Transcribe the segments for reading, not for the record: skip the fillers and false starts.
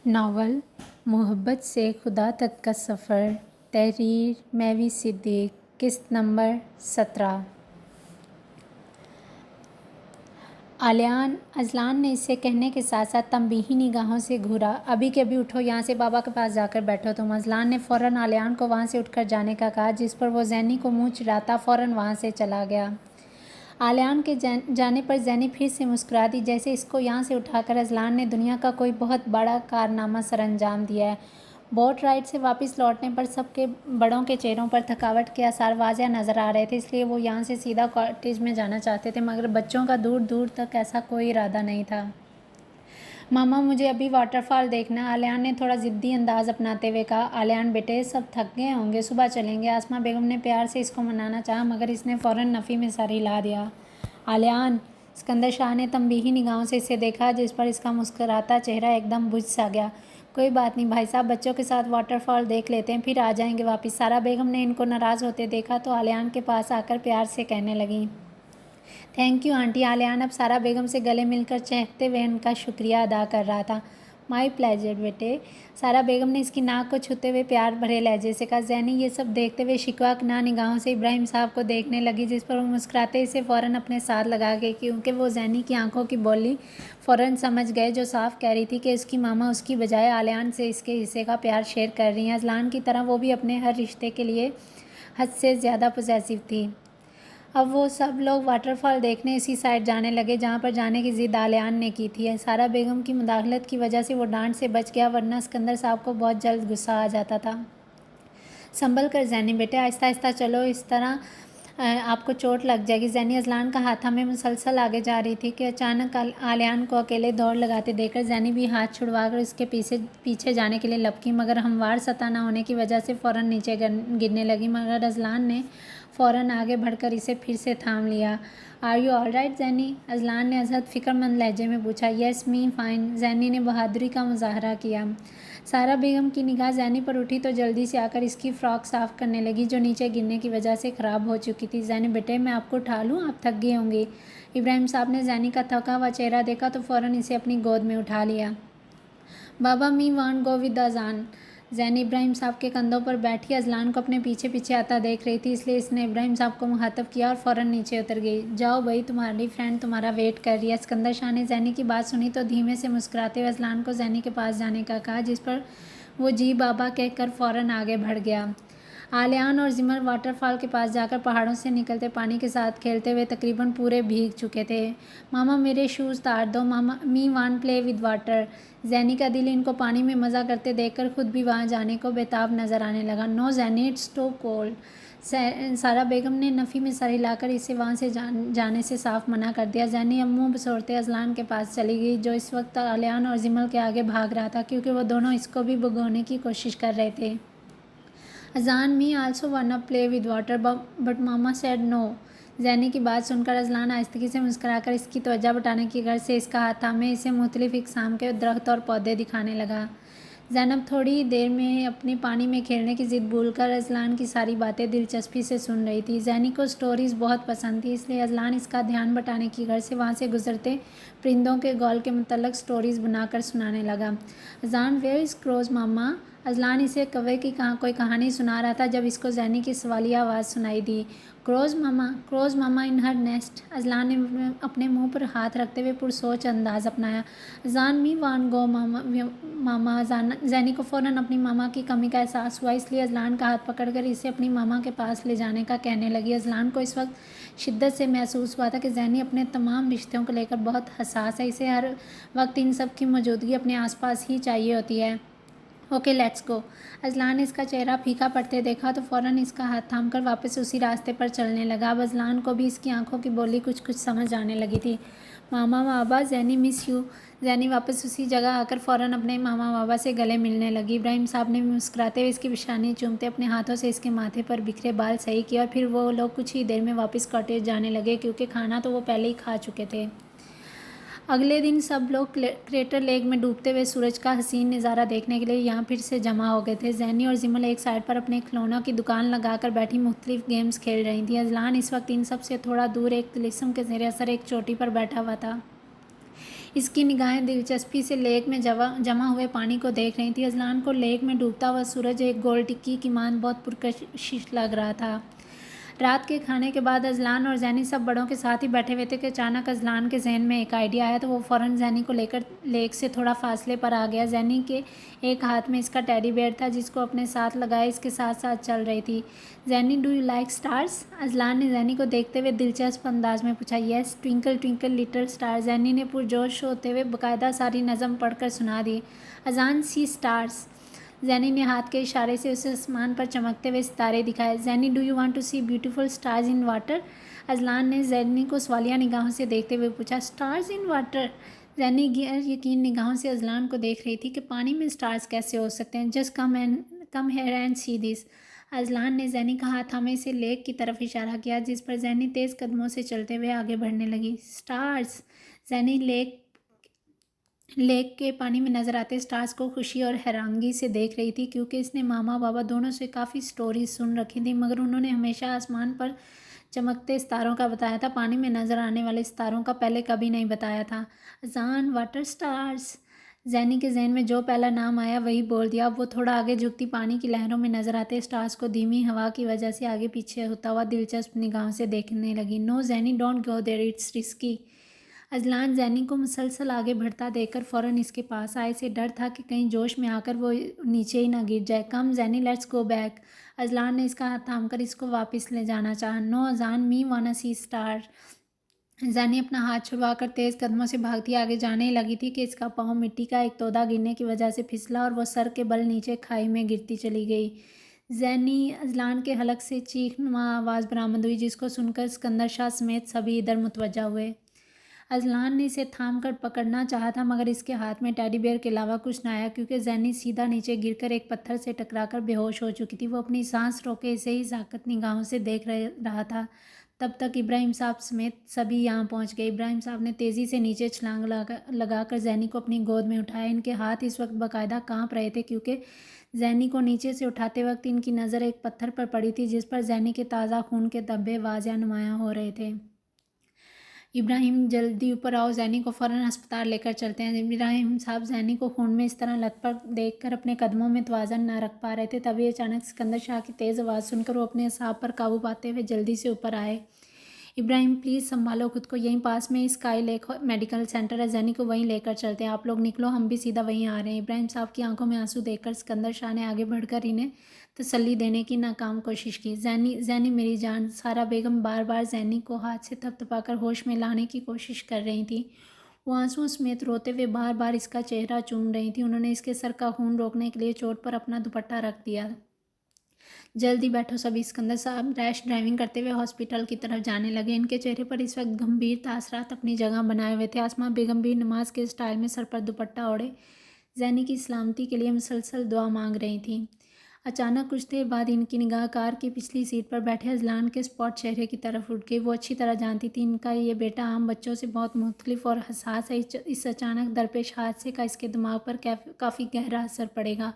Novel محبت سے خدا تک کا سفر، تحریر مہوی صدیق، قسط نمبر 17۔ اذلان نے اسے کہنے کے ساتھ ساتھ تنبیہی نگاہوں سے گھورا۔ ابھی کے ابھی اٹھو، یہاں سے بابا کے پاس جا کر بیٹھو تم۔ اذلان نے فوراً علیان کو وہاں سے اٹھ کر جانے کا کہا، جس پر وہ زینی کو منہ چڑھاتا فوراً وہاں سے چلا گیا۔ علیان کے جانے پر زینی پھر سے مسکرا دی، جیسے اس کو یہاں سے اٹھا کر اذلان نے دنیا کا کوئی بہت بڑا کارنامہ سر انجام دیا ہے۔ بوٹ رائڈ سے واپس لوٹنے پر سب کے بڑوں کے چہروں پر تھکاوٹ کے آثار واضح نظر آ رہے تھے، اس لیے وہ یہاں سے سیدھا کاٹیج میں جانا چاہتے تھے، مگر بچوں کا دور دور تک ایسا کوئی ارادہ نہیں تھا۔ ماما مجھے ابھی واٹر فال دیکھنا ہے، علیان نے تھوڑا ضدی انداز اپناتے ہوئے کہا۔ علیان بیٹے سب تھک گئے ہوں گے، صبح چلیں گے۔ آسماں بیگم نے پیار سے اس کو منانا چاہا، مگر اس نے فوراً نفی میں سر ہلا دیا۔ علیان! اسکندر شاہ نے تنبیہی نگاہوں سے اسے دیکھا، جس پر اس کا مسکراتا چہرہ ایک دم بجھ سا گیا۔ کوئی بات نہیں بھائی صاحب، بچوں کے ساتھ واٹر فال دیکھ لیتے ہیں، پھر آ جائیں گے واپس۔ سارا بیگم نے ان کو ناراض ہوتے دیکھا تو علیان کے پاس آ کر پیار سے کہنے لگیں۔ Thank you aunty. علیان اب سارا بیگم سے گلے مل کر چہکتے ہوئے ان کا شکریہ ادا کر رہا تھا۔ مائی پلیجر بیٹے، سارا بیگم نے اس کی ناک کو چھوتے ہوئے پیار بھرے لہجے سے کہا۔ زینی یہ سب دیکھتے ہوئے شکوہ کناں نگاہوں سے ابراہیم صاحب کو دیکھنے لگی، جس پر وہ مسکراتے اسے فوراً اپنے ساتھ لگا گئی، کیونکہ وہ زینی کی آنکھوں کی بولی فوراً سمجھ گئے، جو صاف کہہ رہی تھی کہ اس کی ماما اس کی بجائے علیان سے اس کے حصے کا پیار شیئر کر رہی ہیں۔ اذلان کی طرح وہ بھی اپنے ہر رشتے کے لیے حد سے زیادہ پوزیسو تھی۔ اب وہ سب لوگ واٹر فال دیکھنے اسی سائڈ جانے لگے جہاں پر جانے کی ضد علیان نے کی تھی۔ سارا بیگم کی مداخلت کی وجہ سے وہ ڈانٹ سے بچ گیا، ورنہ اسکندر صاحب کو بہت جلد غصہ آ جاتا تھا۔ سنبھل کر زینی بیٹے، آہستہ آہستہ چلو، اس طرح آپ کو چوٹ لگ جائے گی۔ زینی اذلان کا ہاتھ تھامے مسلسل آگے جا رہی تھی کہ اچانک علیان کو اکیلے دوڑ لگاتے دیکھ کر زینی بھی ہاتھ چھڑوا کر اس کے پیچھے جانے کے لیے لپکی، مگر ہموار سطح نہ ہونے کی وجہ سے فوراً نیچے گرنے لگی، مگر اذلان نے فوراً آگے بڑھ کر اسے پھر سے تھام لیا۔ Are you all right Zaini? Azlan نے ازحد فکر مند لہجے میں پوچھا۔ یس می فائن، زینی نے بہادری کا مظاہرہ کیا۔ سارا بیگم کی نگاہ زینی پر اٹھی تو جلدی سے آ کر اس کی فراک صاف کرنے لگی، جو نیچے گرنے کی وجہ سے خراب ہو چکی تھی۔ زینی بیٹے میں آپ کو اٹھا لوں، آپ تھک گئی ہوں گی۔ ابراہیم صاحب نے زینی کا تھکا ہوا چہرہ دیکھا تو فوراً اسے اپنی گود میں اٹھا لیا۔ بابا می وانٹ گو ود اذان۔ زینی ابراہیم صاحب کے کندھوں پر بیٹھی اذلان کو اپنے پیچھے پیچھے آتا دیکھ رہی تھی، اس لیے اس نے ابراہیم صاحب کو مخاطب کیا اور فوراً نیچے اتر گئی۔ جاؤ بھائی، تمہاری فرینڈ تمہارا ویٹ کر رہی ہے۔ اسکندر شاہ نے زینی کی بات سنی تو دھیمے سے مسکراتے ہوئے اذلان کو زینی کے پاس جانے کا کہا، جس پر وہ جی بابا کہہ کر فوراً آگے بڑھ گیا۔ علیان اور زمر واٹر فال کے پاس جا کر پہاڑوں سے نکلتے پانی کے ساتھ کھیلتے ہوئے تقریباً پورے بھیگ چکے تھے۔ ماما میرے شوز اتار دو، ماما me want play with water. زینی کا دل ان کو پانی میں مزہ کرتے دیکھ کر خود بھی وہاں جانے کو بےتاب نظر آنے لگا۔ نو زینی، اٹس ٹو کولڈ۔ سارا بیگم نے نفی میں سر ہلا کر اسے وہاں سے جانے سے صاف منع کر دیا۔ زینی اب منہ بسوڑتے اذلان کے پاس چلی گئی، جو اس وقت علیان اور زمر کے آگے بھاگ رہا تھا، کیونکہ وہ دونوں اس کو بھی بھگونے کی کوشش کر رہے تھے۔ Azan me also wanna play with water but mama said no۔ Zaini کی بات سن کر اذلان آہستگی سے مسکرا کر اس کی توجہ بٹانے کی غرض سے اس کا ہاتھ تھامے اسے مختلف اقسام کے درخت اور پودے دکھانے لگا۔ زینب تھوڑی دیر میں اپنی پانی میں کھیلنے کی ضد بھول کر اذلان کی ساری باتیں دلچسپی سے سن رہی تھی۔ زینی کو سٹوریز بہت پسند تھی، اس لیے اذلان اس کا دھیان بٹانے کی غرض سے وہاں سے گزرتے پرندوں کے گول کے متعلق سٹوریز بنا کر سنانے لگا۔ Azan where is Cruz mama? Azlan اسے کوے کی کوئی کہانی سنا رہا تھا جب اس کو زینی کی سوالیہ آواز سنائی دی۔ کروز ماما ان ہر نیسٹ۔ اذلان نے اپنے منہ پر ہاتھ رکھتے ہوئے پرسوچ انداز اپنایا۔ اذان می وانٹ گو ماما۔ زینی کو فوراً اپنی ماما کی کمی کا احساس ہوا، اس لیے اذلان کا ہاتھ پکڑ کر اسے اپنی ماما کے پاس لے جانے کا کہنے لگی۔ اذلان کو اس وقت شدت سے محسوس ہوا تھا کہ زینی اپنے تمام رشتوں کو لے کر بہت حساس ہے، اسے ہر وقت ان سب کی موجودگی اپنے آس پاس ہی چاہیے ہوتی ہے۔ Okay let's go. اذلان نے اس کا چہرہ پھیکا پڑتے دیکھا تو فوراً اس کا ہاتھ تھام کر واپس اسی راستے پر چلنے لگا۔ اب اذلان کو بھی اس کی آنکھوں کی بولی کچھ سمجھ آنے لگی تھی۔ ماما بابا، زینی مس یو۔ زینی واپس اسی جگہ آ کر فوراً اپنے ماما بابا سے گلے ملنے لگی۔ ابراہیم صاحب نے مسکراتے ہوئے اس کی پیشانی چومتے اپنے ہاتھوں سے اس کے ماتھے پر بکھرے بال صحیح کیے، اور پھر وہ لوگ کچھ ہی دیر میں واپس کاٹیج جانے لگے، کیونکہ کھانا تو وہ پہلے ہی کھا چکے تھے۔ اگلے دن سب لوگ کریٹر لیک میں ڈوبتے ہوئے سورج کا حسین نظارہ دیکھنے کے لیے یہاں پھر سے جمع ہو گئے تھے۔ زینی اور زمل ایک سائڈ پر اپنے کھلونوں کی دکان لگا کر بیٹھی مختلف گیمز کھیل رہی تھیں۔ اذلان اس وقت ان سب سے تھوڑا دور ایک طلسم کے زیر اثر ایک چوٹی پر بیٹھا ہوا تھا۔ اس کی نگاہیں دلچسپی سے لیک میں جمع ہوئے پانی کو دیکھ رہی تھی۔ اذلان کو لیک میں ڈوبتا ہوا سورج ایک گول ٹکی کی مانند بہت پرکشش لگ رہا تھا۔ رات کے کھانے کے بعد اذلان اور زینی سب بڑوں کے ساتھ ہی بیٹھے ہوئے تھے کہ اچانک اذلان کے ذہن میں ایک آئیڈیا آیا تو وہ فوراً زینی کو لے کر لیک سے تھوڑا فاصلے پر آ گیا۔ زینی کے ایک ہاتھ میں اس کا ٹیڈی بیئر تھا جس کو اپنے ساتھ لگائے اس کے ساتھ ساتھ چل رہی تھی۔ Zaini do you like stars? Azlan نے زینی کو دیکھتے ہوئے دلچسپ انداز میں پوچھا۔ Yes twinkle twinkle little star, Zaini نے پرجوش ہوتے ہوئے باقاعدہ ساری نظم پڑھ کر سنا دی۔ اذان سی اسٹارز، زینی نے ہاتھ کے اشارے سے اسے آسمان پر چمکتے ہوئے ستارے دکھائے۔ Zaini do you want to see beautiful stars in water? Azlan نے زینی کو سوالیہ نگاہوں سے دیکھتے ہوئے پوچھا۔ Stars in water? زینی غیر یقین نگاہوں سے اذلان کو دیکھ رہی تھی کہ پانی میں اسٹارز کیسے ہو سکتے ہیں۔ Just come here and see this. Azlan نے زینی کا ہاتھ تھامے سے لیک کی طرف اشارہ کیا جس پر زینی تیز قدموں سے چلتے ہوئے آگے بڑھنے لگی۔ اسٹارز! زینی لیک کے پانی میں نظر آتے اسٹارز کو خوشی اور حیرانگی سے دیکھ رہی تھی کیونکہ اس نے ماما بابا دونوں سے کافی سٹوریز سن رکھی تھیں مگر انہوں نے ہمیشہ آسمان پر چمکتے ستاروں کا بتایا تھا، پانی میں نظر آنے والے ستاروں کا پہلے کبھی نہیں بتایا تھا۔ اذان واٹر اسٹارز! زینی کے ذہن میں جو پہلا نام آیا وہی بول دیا۔ اب وہ تھوڑا آگے جھکتی پانی کی لہروں میں نظر آتے اسٹارز کو دھیمی ہوا کی وجہ سے آگے پیچھے ہوتا ہوا دلچسپ نگاہوں سے دیکھنے لگی۔ No Zaini don't go there, it's risky. Azlan Zaini کو مسلسل آگے بڑھتا دیکھ کر فوراً اس کے پاس آئے۔ اسے ڈر تھا کہ کہیں جوش میں آ کر وہ نیچے ہی نہ گر جائے۔ کم زینی لیٹس گو بیک۔ اذلان نے اس کا ہاتھ تھام کر اس کو واپس لے جانا چاہا۔ نو اذان، می وانا سی اسٹار۔ زینی اپنا ہاتھ چھڑوا کر تیز قدموں سے بھاگتی آگے جانے لگی تھی کہ اس کا پاؤں مٹی کا ایک تودا گرنے کی وجہ سے پھسلا اور وہ سر کے بل نیچے کھائی میں گرتی چلی گئی۔ زینی! اذلان کے حلق سے چیخ نما آواز برآمد ہوئی جس کو سن کر اسکندر شاہ سمیت سبھی ادھر متوجہ ہوئے۔ اذلان نے اسے تھام کر پکڑنا چاہا تھا مگر اس کے ہاتھ میں ٹیڈی بیئر کے علاوہ کچھ نہ آیا کیونکہ زینی سیدھا نیچے گر کر ایک پتھر سے ٹکرا کر بے ہوش ہو چکی تھی۔ وہ اپنی سانس روکے اسے ہی ساکت نگاہوں سے دیکھ رہا تھا۔ تب تک ابراہیم صاحب سمیت سبھی یہاں پہنچ گئے۔ ابراہیم صاحب نے تیزی سے نیچے چھلانگ لگا کر زینی کو اپنی گود میں اٹھایا۔ ان کے ہاتھ اس وقت باقاعدہ کانپ رہے تھے کیونکہ زینی کو نیچے سے اٹھاتے وقت ان کی نظر ایک پتھر پر پڑی تھی جس پر زینی کے تازہ خون کے دھبے واضح نمایاں ہو رہے تھے۔ ابراہیم جلدی اوپر آؤ، زینی کو فوراً ہسپتال لے کر چلتے ہیں۔ ابراہیم صاحب زینی کو خون میں اس طرح لت پت دیکھ کر اپنے قدموں میں توازن نہ رکھ پا رہے تھے۔ تبھی اچانک سکندر شاہ کی تیز آواز سن کر وہ اپنے اعصاب پر قابو پاتے ہوئے جلدی سے اوپر آئے۔ ابراہیم پلیز سنبھالو خود کو، یہیں پاس میں اسکائی لیک میڈیکل سینٹر ہے، زینی کو وہیں لے کر چلتے ہیں۔ آپ لوگ نکلو، ہم بھی سیدھا وہیں آ رہے ہیں۔ ابراہیم صاحب کی آنکھوں میں آنسو دیکھ کر سکندر شاہ نے آگے بڑھ کر انہیں تسلی دینے کی ناکام کوشش کی۔ زینی میری جان! سارا بیگم بار بار زینی کو ہاتھ سے تھپ تھپا کر ہوش میں لانے کی کوشش کر رہی تھیں۔ وہ آنسوؤں سمیت روتے ہوئے بار بار اس کا چہرہ چوم رہی تھیں۔ انہوں نے اس کے سر کا خون روکنے کے لیے چوٹ پر اپنا دوپٹہ رکھ دیا۔ جلدی بیٹھو سبھی۔ سکندر صاحب ریش ڈرائیونگ کرتے ہوئے ہاسپٹل کی طرف جانے لگے۔ ان کے چہرے پر اس وقت گمبھیر تاثرات اپنی جگہ بنائے ہوئے تھے۔ آسماں بیگم بھی نماز کے سٹائل میں سر پر دوپٹہ اوڑھے زینی کی سلامتی کے لیے مسلسل دعا مانگ رہی تھیں۔ اچانک کچھ دیر بعد ان کی نگاہ کار کی پچھلی سیٹ پر بیٹھے اذلان کے اسپاٹ چہرے کی طرف اٹھ گئی۔ وہ اچھی طرح جانتی تھی ان کا یہ بیٹا عام بچوں سے بہت مختلف اور حساس ہے۔ اس اچانک درپیش حادثے کا اس کے دماغ پر کافی گہرا اثر پڑے گا۔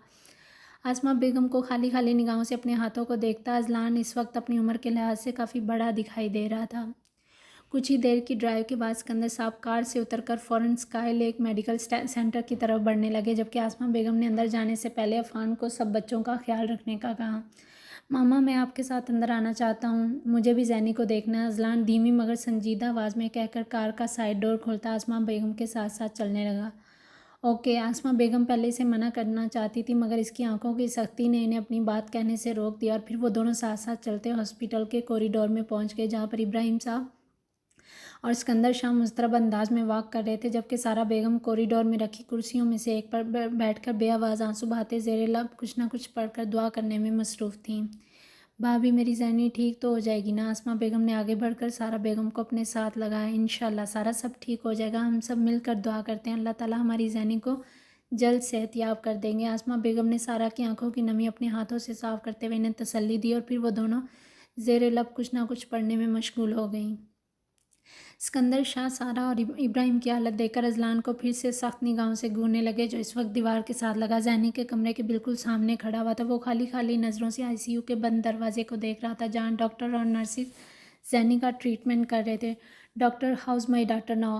آسماں بیگم کو خالی خالی نگاہوں سے اپنے ہاتھوں کو دیکھتا اذلان اس وقت اپنی عمر کے لحاظ سے کافی بڑا دکھائی دے رہا تھا۔ کچھ ہی دیر کی ڈرائیو کے بعد سکندر صاحب کار سے اتر کر فوراً اسکائی لیک میڈیکل سینٹر کی طرف بڑھنے لگے جبکہ آسماں بیگم نے اندر جانے سے پہلے عفان کو سب بچوں کا خیال رکھنے کا کہا۔ ماما میں آپ کے ساتھ اندر آنا چاہتا ہوں، مجھے بھی زینی کو دیکھنا ہے، اذلان دھیمی مگر سنجیدہ آواز میں کہہ کر کار کا سائیڈ ڈور کھولتا آسماں بیگم کے ساتھ ساتھ چلنے لگا۔ اوکے۔ آسماں بیگم پہلے سے منع کرنا چاہتی تھی مگر اس کی آنکھوں کی سختی نے انہیں اپنی بات کہنے سے روک دیا اور پھر وہ دونوں ساتھ ساتھ چلتے ہاسپٹل کے کوریڈور میں پہنچ گئے جہاں پر ابراہیم صاحب اور سکندر شاہ مضطرب انداز میں واک کر رہے تھے جبکہ سارا بیگم کوریڈور میں رکھی کرسیوں میں سے ایک پر بیٹھ کر بے آواز آنسو بہاتے زیر لب کچھ نہ کچھ پڑھ کر دعا کرنے میں مصروف تھیں۔ بھابھی میری زینی ٹھیک تو ہو جائے گی نا؟ آسماں بیگم نے آگے بڑھ کر سارا بیگم کو اپنے ساتھ لگایا۔ انشاءاللہ سارا سب ٹھیک ہو جائے گا، ہم سب مل کر دعا کرتے ہیں اللہ تعالیٰ ہماری زینی کو جلد صحت یاب کر دیں گے۔ آسماں بیگم نے سارا کی آنکھوں کی نمی اپنے ہاتھوں سے صاف کرتے ہوئے انہیں تسلی دی اور پھر وہ دونوں زیر لب کچھ نہ کچھ پڑھنے میں مشغول ہو گئیں۔ سکندر شاہ سارا اور ابراہیم کی حالت دیکھ کر اذلان کو پھر سے سخت نگاہوں سے گھورنے لگے جو اس وقت دیوار کے ساتھ لگا زینی کے کمرے کے بالکل سامنے کھڑا ہوا تھا۔ وہ خالی خالی نظروں سے ICU کے بند دروازے کو دیکھ رہا تھا جہاں ڈاکٹر اور نرسز زینی کا ٹریٹمنٹ کر رہے تھے۔ Doctor how's my daughter now?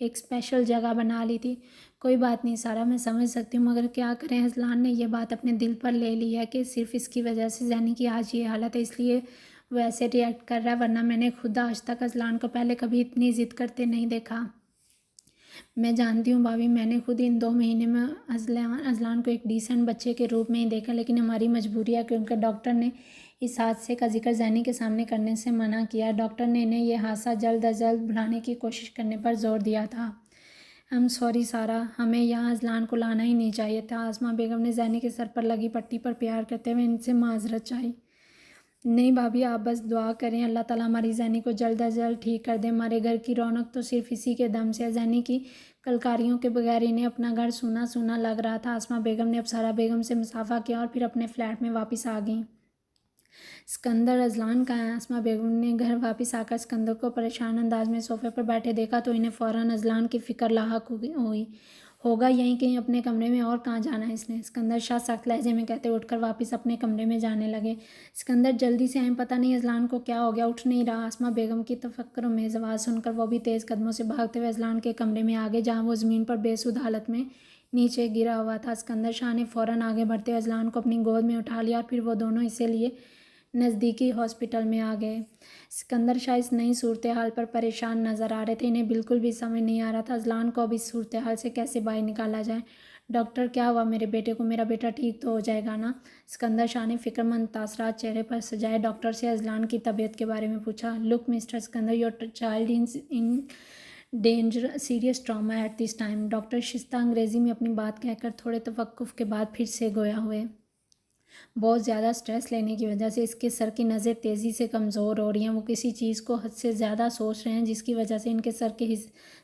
ایک اسپیشل جگہ بنا لی تھی۔ کوئی بات نہیں سارا، میں سمجھ سکتی ہوں، مگر کیا کریں، اذلان نے یہ بات اپنے دل پر لے لی ہے کہ صرف اس کی وجہ سے زینی کی آج یہ حالت ہے، اس لیے وہ ایسے ری ایکٹ کر رہا ہے، ورنہ میں نے خود آج تک اذلان کو پہلے کبھی اتنی ضد کرتے نہیں دیکھا۔ میں جانتی ہوں بھابھی، میں نے خود ان 2 مہینے میں اذلان کو ایک ڈیسنٹ بچے کے روپ میں ہی دیکھا، لیکن ہماری مجبوری ہے کیونکہ ڈاکٹر نے اس حادثے کا ذکر زینی کے سامنے کرنے سے منع کیا۔ ڈاکٹر نے انہیں یہ حادثہ جلد از جلد بھلانے کی کوشش کرنے پر زور دیا تھا۔ سوری سارا، ہمیں یہاں اذلان کو لانا ہی نہیں چاہیے تھا۔ آسمہ بیگم نے زینی کے سر پر لگی پٹی پر پیار کرتے ہوئے ان سے معذرت چاہی۔ نہیں بھابھی، آپ بس دعا کریں، اللہ تعالیٰ ہماری زینی کو جلد از جلد ٹھیک کر دے۔ ہمارے گھر کی رونق تو صرف اسی کے دم سے ہے۔ زینی کی کلکاریوں کے بغیر انہیں اپنا گھر سونا سونا لگ رہا تھا۔ آسمہ بیگم نے ابصرہ بیگم سے مصافحہ کیا اور پھر اپنے فلیٹ میں واپس آ گئیں۔ اسکندر، اذلان کہاں ہے؟ آسمہ بیگم نے گھر واپس آ کر اسکندر کو پریشان انداز میں صوفے پر بیٹھے دیکھا تو انہیں فوراً اذلان کی فکر لاحق ہوئی۔ ہوگا یہیں کہیں اپنے کمرے میں، اور کہاں جانا ہے اس نے؟ اسکندر شاہ سخت لہجے میں کہتے اٹھ کر واپس اپنے کمرے میں جانے لگے۔ اسکندر جلدی سے آئیں، پتہ نہیں اذلان کو کیا ہو گیا، اٹھ نہیں رہا۔ آسمہ بیگم کی تفکرآمیز آواز سن کر وہ بھی تیز قدموں سے بھاگتے ہوئے اذلان کے کمرے میں آ گئے، جہاں وہ زمین پر بے سود حالت میں نیچے گرا ہوا تھا۔ اسکندر شاہ نے فوراً آگے بڑھتے ہوئے اذلان کو اپنی گود میں اٹھا لیا اور پھر وہ دونوں اسے لیے نزدیکی ہاسپٹل میں آ گئے۔ اسکندر شاہ اس نئی صورتحال پر پریشان نظر آ رہے تھے۔ انہیں بالکل بھی سمجھ نہیں آ رہا تھا اذلان کو اب اس صورتحال سے کیسے باہر نکالا جائے۔ ڈاکٹر، کیا ہوا میرے بیٹے کو؟ میرا بیٹا ٹھیک تو ہو جائے گا نا؟ اسکندر شاہ نے فکرمند تاثرات چہرے پر سجائے ڈاکٹر سے اذلان کی طبیعت کے بارے میں پوچھا۔ Look mister Iskandar, your child in danger serious trauma at this time. Doctor Shaista انگریزی میں اپنی بات کہہ کر تھوڑے توقف کے بعد پھر سے گویا ہوئے۔ بہت زیادہ سٹریس لینے کی وجہ سے اس کے سر کی نسیں تیزی سے کمزور ہو رہی ہیں۔ وہ کسی چیز کو حد سے زیادہ سوچ رہے ہیں، جس کی وجہ سے ان کے سر کے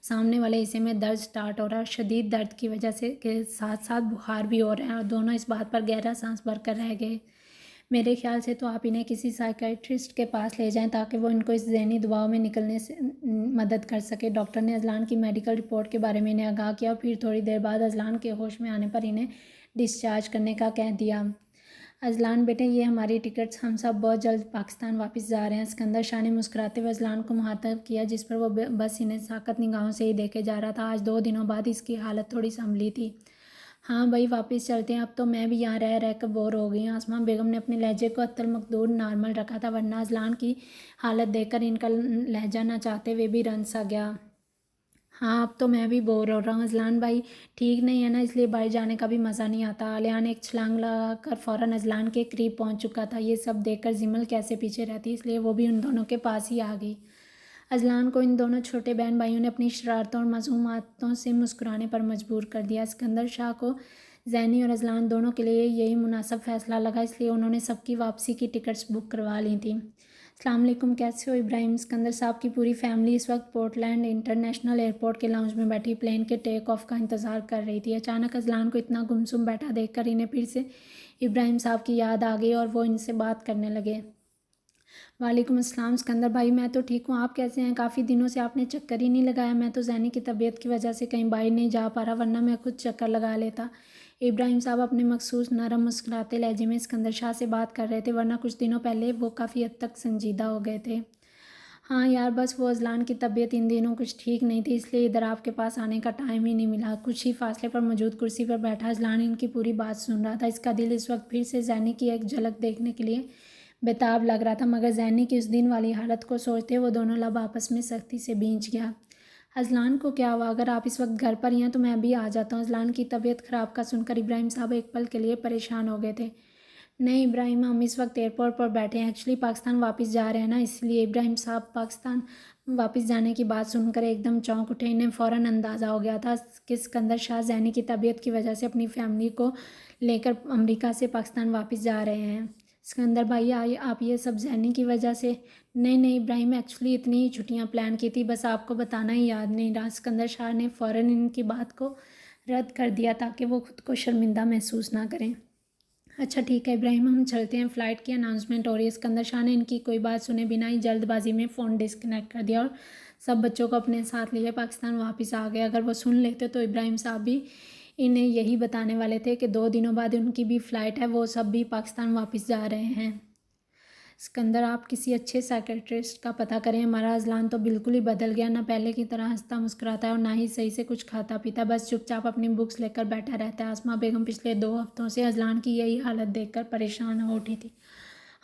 سامنے والے حصے میں درد سٹارٹ ہو رہا ہے اور شدید درد کی وجہ سے کے ساتھ ساتھ بخار بھی ہو رہا ہے، اور دونوں اس بات پر گہرا سانس بھر کر رہ گئے۔ میرے خیال سے تو آپ انہیں کسی سائیکیٹرسٹ کے پاس لے جائیں تاکہ وہ ان کو اس ذہنی دباؤ میں نکلنے سے مدد کر سکے۔ ڈاکٹر نے اذلان کی میڈیکل رپورٹ کے بارے میں انہیں آگاہ کیا اور پھر تھوڑی دیر بعد اذلان کے ہوش میں آنے پر انہیں ڈسچارج کرنے کا کہہ دیا۔ اذلان بیٹے، یہ ہماری ٹکٹس، ہم سب بہت جلد پاکستان واپس جا رہے ہیں۔ اسکندر شاہ نے مسکراتے ہوئے اذلان کو مخاطب کیا، جس پر وہ بس انہیں ساکت نگاہوں سے ہی دیکھے جا رہا تھا۔ آج 2 دنوں بعد اس کی حالت تھوڑی سنبھلی تھی۔ ہاں بھائی، واپس چلتے ہیں، اب تو میں بھی یہاں رہ رہ کر بور ہو گئی ہوں۔ آسمہ بیگم نے اپنے لہجے کو حتی المقدور نارمل رکھا تھا، ورنہ اذلان کی حالت دیکھ کر ان کا لہجہ نہ چاہتے ہوئے بھی رنج سا گیا۔ ہاں، اب تو میں بھی بور ہو رہا ہوں۔ اذلان بھائی ٹھیک نہیں ہے نا، اس لیے باہر جانے کا بھی مزہ نہیں آتا۔ علیان ایک چھلانگ لگا کر فوراً اذلان کے قریب پہنچ چکا تھا۔ یہ سب دیکھ کر زمل کیسے پیچھے رہتی، اس لیے وہ بھی ان دونوں کے پاس ہی آ گئی۔ اذلان کو ان دونوں چھوٹے بہن بھائیوں نے اپنی شرارتوں اور معصومیتوں سے مسکرانے پر مجبور کر دیا۔ اسکندر شاہ کو زینی اور اذلان دونوں کے لیے یہی مناسب فیصلہ لگا، اس لیے انہوں نے سب کی واپسی کی ٹکٹس بک کروا لی تھیں۔ السلام علیکم، کیسے ہو ابراہیم؟ اسکندر صاحب کی پوری فیملی اس وقت پورٹلینڈ انٹرنیشنل ایئرپورٹ کے لاؤنج میں بیٹھی پلین کے ٹیک آف کا انتظار کر رہی تھی۔ اچانک اذلان کو اتنا گمسم بیٹھا دیکھ کر انہیں پھر سے ابراہیم صاحب کی یاد آ گئی اور وہ ان سے بات کرنے لگے۔ وعلیکم السلام اسکندر بھائی، میں تو ٹھیک ہوں، آپ کیسے ہیں؟ کافی دنوں سے آپ نے چکر ہی نہیں لگایا۔ میں تو زینی کی طبیعت کی وجہ سے کہیں باہر نہیں جا پا رہا، ورنہ میں خود چکر لگا لیتا۔ ابراہیم صاحب اپنے مخصوص نرم مسکراتے لہجے میں اسکندر شاہ سے بات کر رہے تھے، ورنہ کچھ دنوں پہلے وہ کافی حد تک سنجیدہ ہو گئے تھے۔ ہاں یار، بس وہ اذلان کی طبیعت ان دنوں کچھ ٹھیک نہیں تھی، اس لیے ادھر آپ کے پاس آنے کا ٹائم ہی نہیں ملا۔ کچھ ہی فاصلے پر موجود کرسی پر بیٹھا اذلان ان کی پوری بات سن رہا تھا۔ اس کا دل اس وقت پھر سے زینی کی ایک جھلک دیکھنے کے لیے بےتاب لگ رہا تھا، مگر زینی کی اس دن والی حالت کو سوچتے وہ دونوں لب آپس میں سختی سے بھیج گیا۔ اذلان کو کیا ہوا؟ اگر آپ اس وقت گھر پر ہی ہیں تو میں بھی آ جاتا ہوں۔ اذلان کی طبیعت خراب کا سن کر ابراہیم صاحب ایک پل کے لیے پریشان ہو گئے تھے۔ نہیں ابراہیم، ہم اس وقت ایئرپورٹ پر بیٹھے ہیں، ایکچولی پاکستان واپس جا رہے ہیں نا، اس لیے۔ ابراہیم صاحب پاکستان واپس جانے کی بات سن کر ایک دم چونک اٹھے۔ انہیں فوراً اندازہ ہو گیا تھا کہ اسکندر شاہ زینی کی طبیعت کی وجہ سے اپنی فیملی کو لے کر امریکہ سے پاکستان واپس جا رہے ہیں۔ اسکندر بھائی، آپ یہ سب زینی کی وجہ سے؟ نہیں ابراہیم، ایکچولی اتنی ہی چھٹیاں پلان کی تھی، بس آپ کو بتانا ہی یاد نہیں رہا۔ اسکندر شاہ نے فوراً ان کی بات کو رد کر دیا تاکہ وہ خود کو شرمندہ محسوس نہ کریں۔ اچھا ٹھیک ہے ابراہیم، ہم چلتے ہیں، فلائٹ کی اناؤنسمنٹ ہو رہی ہے۔ اسکندر شاہ نے ان کی کوئی بات سنے بنا ہی جلد بازی میں فون ڈسکنیکٹ کر دیا اور سب بچوں کو اپنے ساتھ لیے پاکستان واپس آ گئے۔ اگر وہ سن لیتے تو ابراہیم صاحب بھی انہیں یہی بتانے والے تھے کہ 2 دنوں بعد ان کی بھی فلائٹ ہے، وہ سب بھی پاکستان واپس جا رہے ہیں۔ اسکندر آپ کسی اچھے سائیکیٹرسٹ کا پتہ کریں، ہمارا اذلان تو بالکل ہی بدل گیا، نہ پہلے کی طرح ہنستا مسکراتا ہے اور نہ ہی صحیح سے کچھ کھاتا پیتا، بس چپ چاپ اپنی بکس لے کر بیٹھا رہتا ہے۔ آسماء بیگم پچھلے 2 ہفتوں سے اذلان کی یہی حالت دیکھ کر پریشان ہو اٹھی تھی۔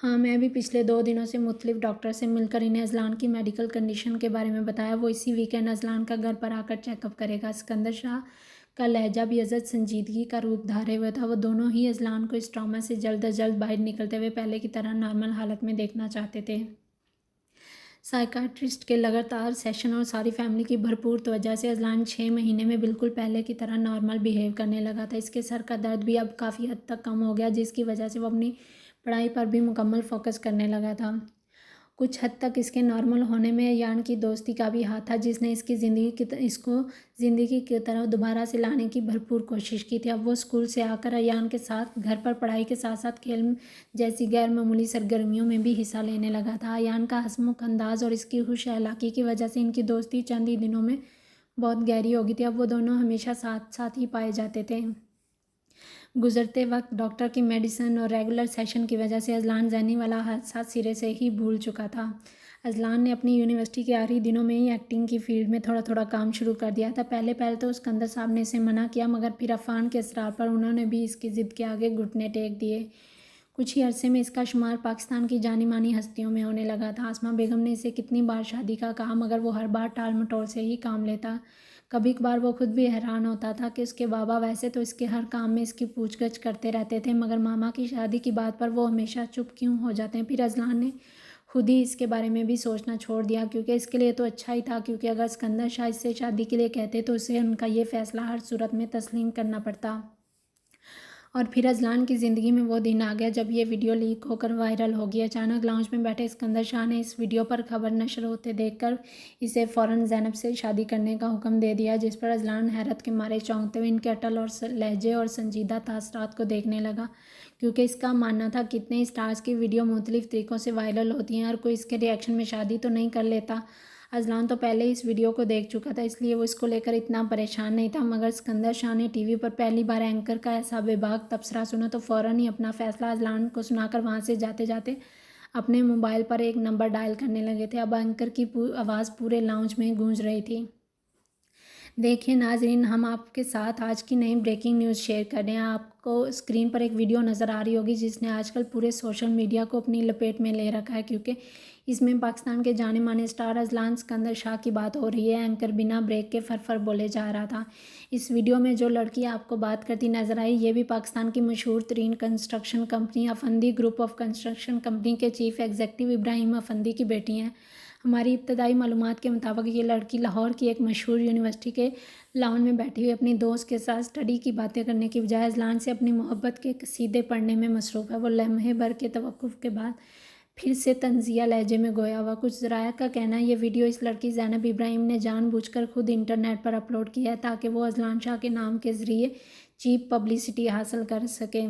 ہاں، میں بھی پچھلے 2 دنوں سے مختلف ڈاکٹر سے مل کر انہیں اذلان کی میڈیکل کنڈیشن کے بارے میں بتایا۔ وہ اسی ویکینڈ اذلان کا گھر پر آ کر چیک اپ کرے گا۔ اسکندر شاہ کا لہجہ بھی ازحد سنجیدگی کا روپ دھارے ہوئے تھا۔ وہ دونوں ہی اذلان کو اس ٹراما سے جلد از جلد باہر نکلتے ہوئے پہلے کی طرح نارمل حالت میں دیکھنا چاہتے تھے۔ سائیکیٹرسٹ کے لگاتار سیشن اور ساری فیملی کی بھرپور توجہ سے اذلان 6 مہینے میں بالکل پہلے کی طرح نارمل بیہیو کرنے لگا تھا۔ اس کے سر کا درد بھی اب کافی حد تک کم ہو گیا، جس کی وجہ سے وہ اپنی پڑھائی پر بھی مکمل فوکس کرنے لگا تھا۔ کچھ حد تک اس کے نارمل ہونے میں ایان کی دوستی کا بھی ہاتھ تھا، جس نے اس کو زندگی کی طرح دوبارہ سے لانے کی بھرپور کوشش کی تھی۔ اب وہ اسکول سے آ کر ایان کے ساتھ گھر پر پڑھائی کے ساتھ ساتھ کھیل جیسی غیر معمولی سرگرمیوں میں بھی حصہ لینے لگا تھا۔ ایان کا ہنسمکھ انداز اور اس کی خوش اخلاقی کی وجہ سے ان کی دوستی چند ہی دنوں میں بہت گہری ہو گئی تھی۔ اب وہ دونوں ہمیشہ ساتھ ساتھ ہی پائے جاتے تھے۔ گزرتے وقت ڈاکٹر کی میڈیسن اور ریگولر سیشن کی وجہ سے اذلان ذہنی والا حادثہ سرے سے ہی بھول چکا تھا۔ اذلان نے اپنی یونیورسٹی کے آخری دنوں میں ہی ایکٹنگ کی فیلڈ میں تھوڑا تھوڑا کام شروع کر دیا تھا۔ پہلے تو اسکندر صاحب نے اسے منع کیا، مگر پھر عفان کے اصرار پر انہوں نے بھی اس کی ضد کے آگے گھٹنے ٹیک دیے۔ کچھ ہی عرصے میں اس کا شمار پاکستان کی جانی مانی ہستیوں میں ہونے لگا تھا۔ آسماء بیگم نے اسے کتنی بار شادی کا کہا، مگر وہ ہر بار ٹال مٹول سے ہی کام لیتا۔ کبھی کبھار وہ خود بھی حیران ہوتا تھا کہ اس کے بابا ویسے تو اس کے ہر کام میں اس کی پوچھ گچھ کرتے رہتے تھے، مگر ماما کی شادی کی بات پر وہ ہمیشہ چپ کیوں ہو جاتے ہیں۔ پھر اذلان نے خود ہی اس کے بارے میں بھی سوچنا چھوڑ دیا، کیونکہ اس کے لیے تو اچھا ہی تھا، کیونکہ اگر اسکندر شاہ اس سے شادی کے لیے کہتے تو اسے ان کا یہ فیصلہ ہر صورت میں تسلیم کرنا پڑتا۔ اور پھر اذلان کی زندگی میں وہ دن آ گیا جب یہ ویڈیو لیک ہو کر وائرل ہوگی۔ اچانک لاؤنج میں بیٹھے اسکندر شاہ نے اس ویڈیو پر خبر نشر ہوتے دیکھ کر اسے فوراً زینب سے شادی کرنے کا حکم دے دیا، جس پر اذلان حیرت کے مارے چونکتے ہوئے ان کے اٹل اور لہجے اور سنجیدہ تاثرات کو دیکھنے لگا، کیونکہ اس کا ماننا تھا کہ اتنے اسٹارز کی ویڈیو مختلف طریقوں سے وائرل ہوتی ہیں، ہر کوئی اس کے ری ایکشن میں شادی تو نہیں کر لیتا۔ اذلان تو پہلے ہی اس ویڈیو کو دیکھ چکا تھا، اس لیے وہ اس کو لے کر اتنا پریشان نہیں تھا، مگر اسکندر شاہ نے ٹی وی پر پہلی بار اینکر کا ایسا بے باک تبصرہ سنا تو فوراً ہی اپنا فیصلہ اذلان کو سنا کر وہاں سے جاتے جاتے اپنے موبائل پر ایک نمبر ڈائل کرنے لگے تھے۔ اب اینکر کی آواز پورے لاؤنج میں گونج رہی تھی۔ دیکھیں ناظرین، ہم آپ کے ساتھ آج کی نئی بریکنگ نیوز شیئر کر رہے ہیں۔ آپ کو اسکرین پر ایک ویڈیو نظر آ رہی ہوگی جس نے آج کل پورے سوشل میڈیا کو اپنی لپیٹ میں لے رکھا ہے، کیونکہ اس میں پاکستان کے جانے مانے اسٹار اذلان اسکندر شاہ کی بات ہو رہی ہے۔ اینکر بنا بریک کے فر بولے جا رہا تھا۔ اس ویڈیو میں جو لڑکی آپ کو بات کرتی نظر آئی، یہ بھی پاکستان کی مشہور ترین construction company Afandi group of construction company کے چیف ایگزیکٹو ابراہیم افندی کی بیٹی ہیں۔ ہماری ابتدائی معلومات کے مطابق یہ لڑکی لاہور کی ایک مشہور یونیورسٹی کے لاؤنج میں بیٹھی ہوئی اپنی دوست کے ساتھ اسٹڈی کی باتیں کرنے کی بجائے اذلان سے اپنی محبت کے قصیدے پڑھنے میں مصروف ہے۔ وہ لمحے بھر کے توقف کے بعد پھر سے طنزیہ لہجے میں گویا ہوا۔ کچھ ذرائع کا کہنا ہے یہ ویڈیو اس لڑکی زینب ابراہیم نے جان بوجھ کر خود انٹرنیٹ پر اپلوڈ کیا ہے تاکہ وہ اذلان شاہ کے نام کے ذریعے چیپ پبلسٹی حاصل کر سکے۔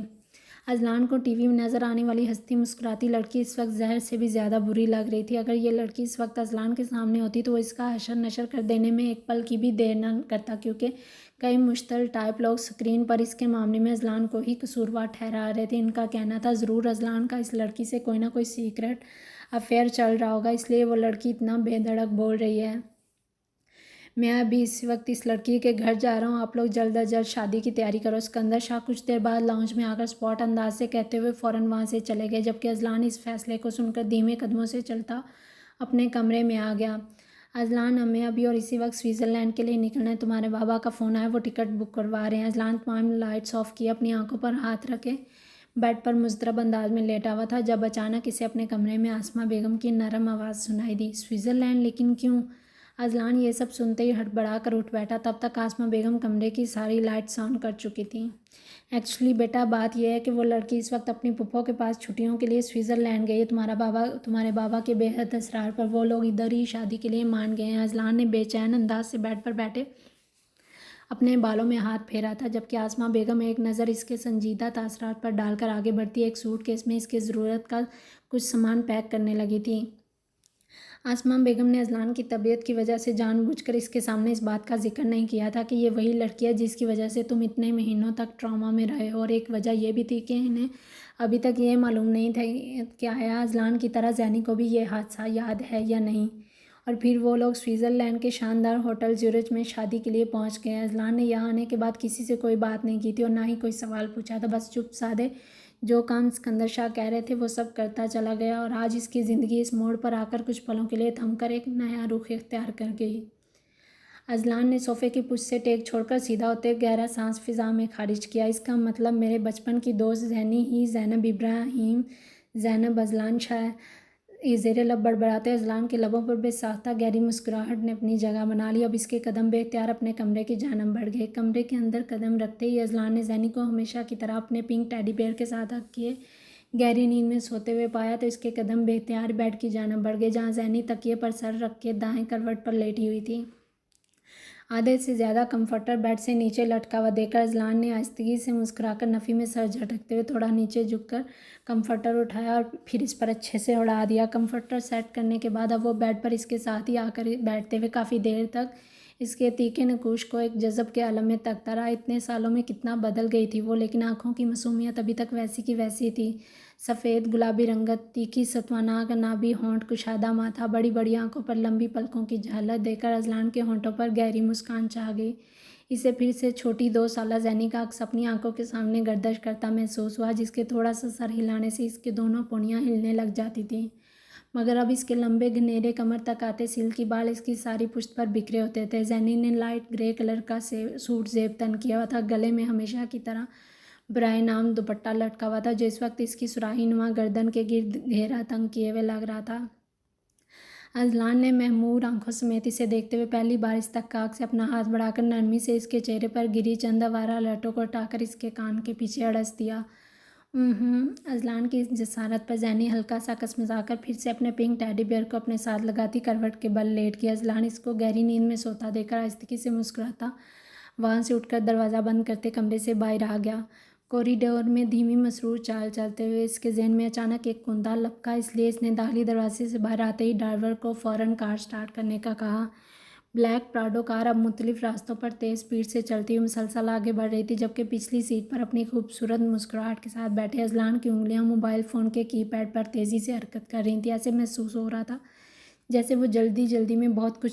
اذلان کو ٹی وی میں نظر آنے والی ہنستی مسکراتی لڑکی اس وقت زہر سے بھی زیادہ بری لگ رہی تھی۔ اگر یہ لڑکی اس وقت اذلان کے سامنے ہوتی تو وہ اس کا حشر نشر کر دینے میں ایک پل کی بھی دیر نہ کرتا، کیونکہ کئی مشتعل ٹائپ لوگ اسکرین پر اس کے معاملے میں اذلان کو ہی قصوروار ٹھہرا رہے تھے۔ ان کا کہنا تھا ضرور اذلان کا اس لڑکی سے کوئی نہ کوئی سیکرٹ افیئر چل رہا ہوگا، اس لیے وہ لڑکی اتنا بے دھڑک بول رہی ہے۔ میں ابھی اس وقت اس لڑکی کے گھر جا رہا ہوں، آپ لوگ جلد از جلد شادی کی تیاری کرو۔ اسکندر شاہ کچھ دیر بعد لاؤنج میں آ کر اسپاٹ انداز سے کہتے ہوئے فوراً وہاں سے چلے گئے، جبکہ اذلان اس فیصلے کو سن کر دھیمے قدموں سے چلتا اپنے کمرے میں آ گیا۔ اذلان، ہمیں ابھی اور اسی وقت سوئٹزرلینڈ کے لیے نکلنا ہے، تمہارے بابا کا فون آیا، وہ ٹکٹ بک کروا رہے ہیں۔ اذلان تمام لائٹس آف کیے اپنی آنکھوں پر ہاتھ رکھے بیڈ پر مضطرب انداز میں لیٹا ہوا تھا، جب اچانک اسے اپنے کمرے میں آسماء بیگم کی نرم آواز سنائی دی۔ سوئٹزرلینڈ؟ لیکن کیوں؟ اذلان یہ سب سنتے ہی ہڑبڑا کر اٹھ بیٹھا۔ تب تک آسماء بیگم کمرے کی ساری لائٹس آن کر چکی تھیں۔ ایکچولی بیٹا بات یہ ہے کہ وہ لڑکی اس وقت اپنی پھپھو کے پاس چھٹیوں کے لیے سوئٹزرلینڈ گئی ہے، تمہارے بابا کے بے حد اصرار پر وہ لوگ ادھر ہی شادی کے لیے مان گئے ہیں۔ اذلان نے بے چین انداز سے بیڈ پر بیٹھے اپنے بالوں میں ہاتھ پھیرا تھا، جبکہ آسماء بیگم ایک نظر اس کے سنجیدہ تاثرات پر ڈال کر آگے بڑھتی ایک سوٹ کیس میں اس کی ضرورت کا کچھ سامان پیک کرنے لگی تھی۔ آسماں بیگم نے اذلان کی طبیعت کی وجہ سے جان بوجھ کر اس کے سامنے اس بات کا ذکر نہیں کیا تھا کہ یہ وہی لڑکی ہے جس کی وجہ سے تم اتنے مہینوں تک ٹراما میں رہے ہو، اور ایک وجہ یہ بھی تھی کہ انہیں ابھی تک یہ معلوم نہیں تھا کہ آیا اذلان کی طرح زینی کو بھی یہ حادثہ یاد ہے یا نہیں۔ اور پھر وہ لوگ سوئٹزرلینڈ کے شاندار ہوٹل زیورچ میں شادی کے لیے پہنچ گئے۔ اذلان نے یہاں آنے کے بعد کسی سے کوئی بات نہیں کی تھی اور نہ ہی کوئی سوال پوچھا تھا، بس چپ سادے جو کام اسکندر شاہ کہہ رہے تھے وہ سب کرتا چلا گیا، اور آج اس کی زندگی اس موڑ پر آ کر کچھ پلوں کے لیے تھم کر ایک نیا رخ اختیار کر گئی۔ اذلان نے صوفے کی پشت سے ٹیک چھوڑ کر سیدھا ہوتے گہرا سانس فضا میں خارج کیا۔ اس کا مطلب میرے بچپن کی دوست زینی ہی زینب ابراہیم زینب اذلان شاہ۔ زیر لب بڑبڑاتے اذلان کے لبوں پر بے ساختہ گہری مسکراہٹ نے اپنی جگہ بنا لی۔ اب اس کے قدم بے اختیار اپنے کمرے کی جانب بڑھ گئے۔ کمرے کے اندر قدم رکھتے ہی اذلان نے زینی کو ہمیشہ کی طرح اپنے پنک ٹیڈی بیئر کے ساتھ ہگ کیے۔ گہری نیند میں سوتے ہوئے پایا تو اس کے قدم بے اختیار بیڈ کی جانب بڑھ گئے، جہاں زینی تکیے پر سر رکھ کے دائیں کروٹ پر لیٹی ہوئی تھی۔ آدھے سے زیادہ کمفرٹر بیڈ سے نیچے لٹکا ہوا دیکھ کر اذلان نے آہستگی سے مسکرا کر نفی میں سر جھٹکتے ہوئے تھوڑا نیچے جھک کر کمفرٹر اٹھایا اور پھر اس پر اچھے سے اڑا دیا۔ کمفرٹر سیٹ کرنے کے بعد اب وہ بیڈ پر اس کے ساتھ ہی آ کر بیٹھتے ہوئے کافی دیر تک اس کے تیکھے نقوش کو ایک جذب کے عالم میں تکتا رہا۔ اتنے سالوں میں کتنا بدل گئی تھی وہ، لیکن آنکھوں کی معصومیت ابھی تک ویسی کی ویسی تھی۔ سفید گلابی رنگت، تیکھی ستواناک نابی ہونٹ، کشادہ ماتھا، بڑی بڑی آنکھوں پر لمبی پلکوں کی جھلک دیکھ کر اذلان کے ہونٹوں پر گہری مسکان چھا گئی۔ اسے پھر سے چھوٹی 2 سالہ زینی کا عکس اپنی آنکھوں کے سامنے گردش کرتا محسوس ہوا، جس کے تھوڑا سا سر ہلانے سے اس کے دونوں پونیاں ہلنے لگ جاتی تھیں، مگر اب اس کے لمبے گھنیرے کمر تک آتے سلکی بال اس کی ساری پشت پر بکھرے ہوتے تھے۔ زینی نے لائٹ گرے کلر کا سوٹ زیب تن کیا ہوا تھا، گلے میں ہمیشہ کی طرح برائے نام دوپٹہ لٹکا ہوا تھا جو اس وقت اس کی سراہی نما گردن کے گرد گھیرا تنگ کیے ہوئے لگ رہا تھا۔ اذلان نے مہمور آنکھوں سمیت اسے دیکھتے ہوئے پہلی بار اس تک سے اپنا ہاتھ بڑھا کر نرمی سے اس کے چہرے پر گری چند آوارہ لہٹوں کو ہٹا کر اس کے کان کے پیچھے اڑس دیا۔ اذلان کی اس جسارت پر زینی ہلکا سا کسمسا کر پھر سے اپنے پنک ٹیڈی بیئر کو اپنے ساتھ لگاتی کروٹ کے بل لیٹ گئی۔ اذلان اس کو گہری نیند میں سوتا دیکھ کر آہستگی سے مسکراتا وہاں سے اٹھ کر دروازہ بند کرتے کمرے سے باہر آ گیا۔ کوریڈور میں دھیمی مسرور چال چلتے ہوئے اس کے ذہن میں اچانک ایک کندا لپکا، اس لیے اس نے داخلی دروازے سے باہر آتے ہی ڈرائیور کو فوراً کار سٹارٹ کرنے کا کہا۔ بلیک پراڈو کار اب مختلف راستوں پر تیز سپیڈ سے چلتی ہوئی مسلسل آگے بڑھ رہی تھی، جبکہ پچھلی سیٹ پر اپنی خوبصورت مسکراہٹ کے ساتھ بیٹھے اذلان کی انگلیاں موبائل فون کے کی پیڈ پر تیزی سے حرکت کر رہی تھیں۔ ایسے محسوس ہو رہا تھا جیسے وہ جلدی جلدی میں بہت کچھ